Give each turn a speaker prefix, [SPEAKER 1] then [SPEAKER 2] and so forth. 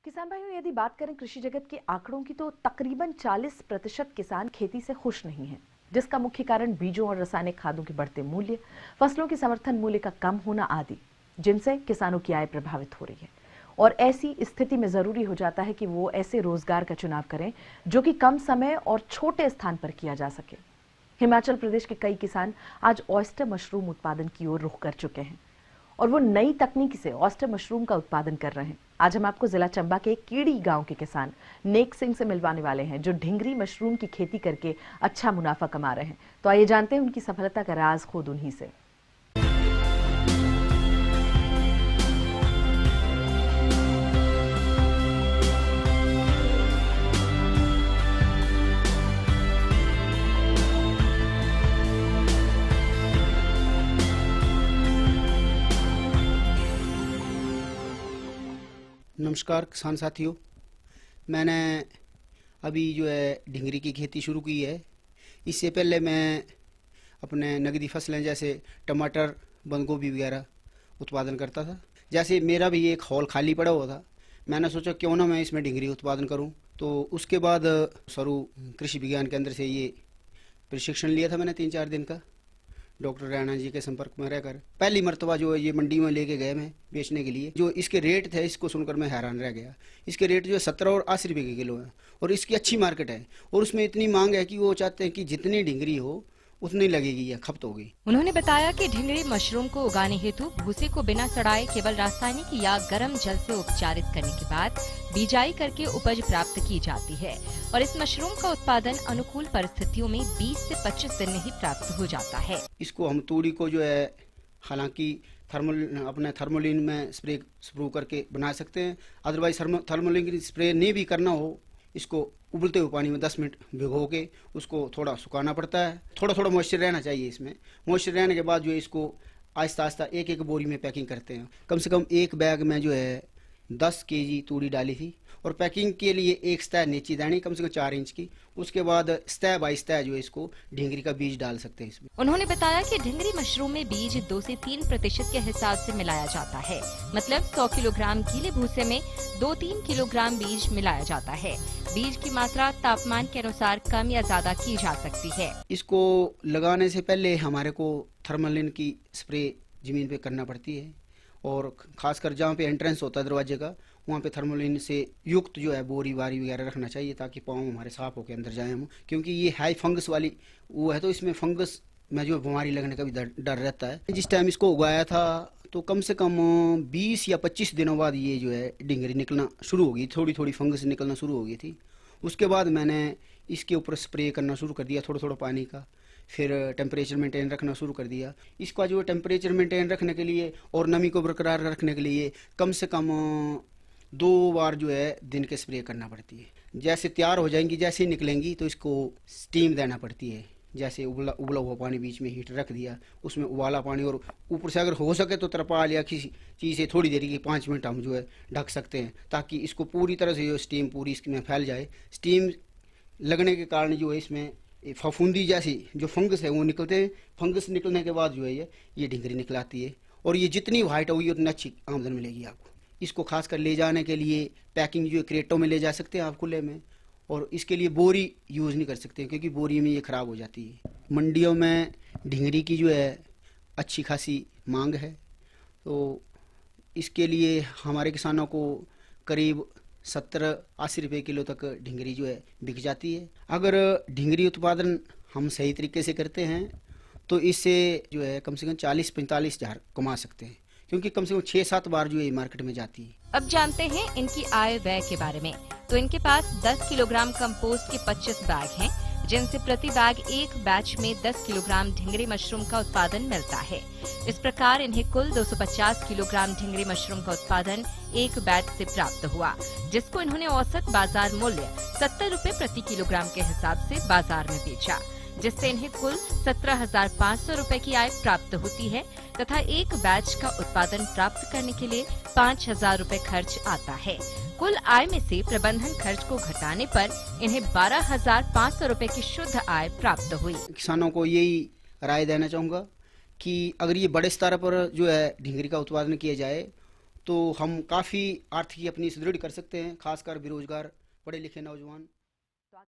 [SPEAKER 1] किसान भाइयों, यदि बात करें कृषि जगत के आंकड़ों की तो तकरीबन 40% किसान खेती से खुश नहीं हैं, जिसका मुख्य कारण बीजों और रासायनिक खादों के बढ़ते मूल्य, फसलों के समर्थन मूल्य का कम होना आदि, जिनसे किसानों की आय प्रभावित हो रही है। और ऐसी स्थिति में जरूरी हो जाता है कि वो ऐसे रोजगार का चुनाव करें जो कि कम समय और छोटे स्थान पर किया जा सके। हिमाचल प्रदेश के कई किसान आज ऑयस्टर मशरूम उत्पादन की ओर रुख कर चुके हैं और वो नई तकनीक से ऑयस्टर मशरूम का उत्पादन कर रहे हैं। आज हम आपको जिला चंबा के कीड़ी गांव के किसान नेक सिंह से मिलवाने वाले हैं, जो ढिंगरी मशरूम की खेती करके अच्छा मुनाफा कमा रहे हैं। तो आइए जानते हैं उनकी सफलता का राज खुद उन्हीं से।
[SPEAKER 2] नमस्कार किसान साथियों, मैंने अभी जो है ढिंगरी की खेती शुरू की है। इससे पहले मैं अपने नगदी फसलें जैसे टमाटर, बंद गोभी वगैरह उत्पादन करता था। जैसे मेरा भी एक हॉल खाली पड़ा हुआ था, मैंने सोचा क्यों ना मैं इसमें ढिंगरी उत्पादन करूं। तो उसके बाद सरू कृषि विज्ञान केंद्र से ये प्रशिक्षण लिया था मैंने 3-4 दिन का, डॉक्टर रैना जी के संपर्क में रहकर। पहली मर्तबा जो है ये मंडी में लेके गए मैं बेचने के लिए। जो इसके रेट थे इसको सुनकर मैं हैरान रह गया। इसके रेट जो है 17 और 80 रुपये के किलो है और इसकी अच्छी मार्केट है और उसमें इतनी मांग है कि वो चाहते हैं कि जितनी ढिंगरी हो उतनी लगेगी या खपत होगी।
[SPEAKER 3] उन्होंने बताया कि ढिंगरी मशरूम को उगाने हेतु भूसे को बिना सड़ाए केवल रासायनिक या गर्म जल से उपचारित करने के बाद बिजाई करके उपज प्राप्त की जाती है और इस मशरूम का उत्पादन अनुकूल परिस्थितियों में 20 से 25 दिन में ही प्राप्त हो जाता है।
[SPEAKER 2] इसको हम तूड़ी को जो है हालांकि थर्मोलिन में स्प्रू करके बना सकते हैं। अदरवाइज थर्मोलिन स्प्रे नहीं भी करना हो, इसको उबलते हुए पानी में 10 मिनट भिगो के उसको थोड़ा सुखाना पड़ता है। थोड़ा थोड़ा मॉइस्चर रहना चाहिए इसमें। मॉइस्चर रहने के बाद जो है इसको आहिस्ता आहिस्ता एक एक बोरी में पैकिंग करते हैं। कम से कम एक बैग में जो है 10 केजी तूड़ी डाली थी और पैकिंग के लिए एक सतह नीची दानी कम से कम 4 इंच की। उसके बाद सतह बाई सतह जो है इसको ढिंगरी का बीज डाल सकते हैं इसमें।
[SPEAKER 3] उन्होंने बताया कि ढिंगरी मशरूम में बीज 2 से 3% के हिसाब से मिलाया जाता है। मतलब 100 किलोग्राम गीले भूसे में 2-3 किलोग्राम बीज मिलाया जाता है। बीज की मात्रा तापमान के अनुसार कम या ज्यादा की जा सकती है।
[SPEAKER 2] इसको लगाने से पहले हमारे को थर्मोलिन की स्प्रे जमीन पे करना पड़ती है और खासकर जहाँ पे एंट्रेंस होता है दरवाजे का, वहाँ पे थर्मोलिन से युक्त जो है बोरी वारी वगैरह रखना चाहिए ताकि पाँव हमारे साफ होकर अंदर जाए हम। क्योंकि ये हाई फंगस वाली वो है तो इसमें फंगस में जो बीमारी लगने का भी डर रहता है। जिस टाइम इसको उगाया था तो कम से कम 20 या 25 दिनों बाद ये जो है ढिंगरी निकलना शुरू होगी, थोड़ी थोड़ी फंगस निकलना शुरू हो गई थी। उसके बाद मैंने इसके ऊपर स्प्रे करना शुरू कर दिया थोड़ा थोड़ा पानी का। फिर टेम्परेचर मेंटेन रखना शुरू कर दिया। इसका जो टेम्परेचर मेंटेन रखने के लिए और नमी को बरकरार रखने के लिए कम से कम 2 बार जो है दिन के स्प्रे करना पड़ती है। जैसे तैयार हो जाएंगी, जैसे ही निकलेंगी तो इसको स्टीम देना पड़ती है। जैसे उबला हुआ पानी बीच में हीटर रख दिया, उसमें उबाला पानी और ऊपर से अगर हो सके तो तरपाल या किसी चीज़ से थोड़ी देर की 5 मिनट हम जो है ढक सकते हैं ताकि इसको पूरी तरह से जो स्टीम पूरी इसमें फैल जाए। स्टीम लगने के कारण जो है इसमें फफूंदी जैसी जो फंगस है वो निकलते हैं। फंगस निकलने के बाद जो है ये ढिंगरी निकलाती है और ये जितनी वाइट होगी उतनी अच्छी आमदन मिलेगी आपको। इसको खासकर ले जाने के लिए पैकिंग जो है क्रेटों में ले जा सकते हैं आप खुले में, और इसके लिए बोरी यूज़ नहीं कर सकते क्योंकि बोरी में ये ख़राब हो जाती है। मंडियों में ढिंगरी की जो है अच्छी खासी मांग है, तो इसके लिए हमारे किसानों को करीब 70-80 रुपये किलो तक ढिंगरी जो है बिक जाती है। अगर ढिंगरी उत्पादन हम सही तरीके से करते हैं तो इससे जो है कम से कम 40-45 हज़ार कमा सकते हैं, क्योंकि कम से कम 6-7 बार जो है मार्केट में जाती है।
[SPEAKER 3] अब जानते हैं इनकी आय व्यय के बारे में। तो इनके पास 10 किलोग्राम कंपोस्ट के 25 बैग हैं, जिनसे प्रति बैग एक बैच में 10 किलोग्राम ढिंगरी मशरूम का उत्पादन मिलता है। इस प्रकार इन्हें कुल 250 किलोग्राम ढिंगरी मशरूम का उत्पादन एक बैच से प्राप्त हुआ, जिसको इन्होंने औसत बाजार मूल्य 70 रुपए प्रति किलोग्राम के हिसाब से बाजार में बेचा, जिससे इन्हें कुल 17,500 रुपए की आय प्राप्त होती है तथा एक बैच का उत्पादन प्राप्त करने के लिए 5,000 रुपए खर्च आता है। कुल आय में से प्रबंधन खर्च को घटाने पर इन्हें 12,500 रुपए की शुद्ध आय प्राप्त हुई।
[SPEAKER 2] किसानों को यही राय देना चाहूँगा कि अगर ये बड़े स्तर पर जो है ढिंगरी का उत्पादन किया जाए तो हम काफ़ी आर्थिकी अपनी सुदृढ़ कर सकते हैं, खासकर बेरोजगार पढ़े लिखे नौजवान।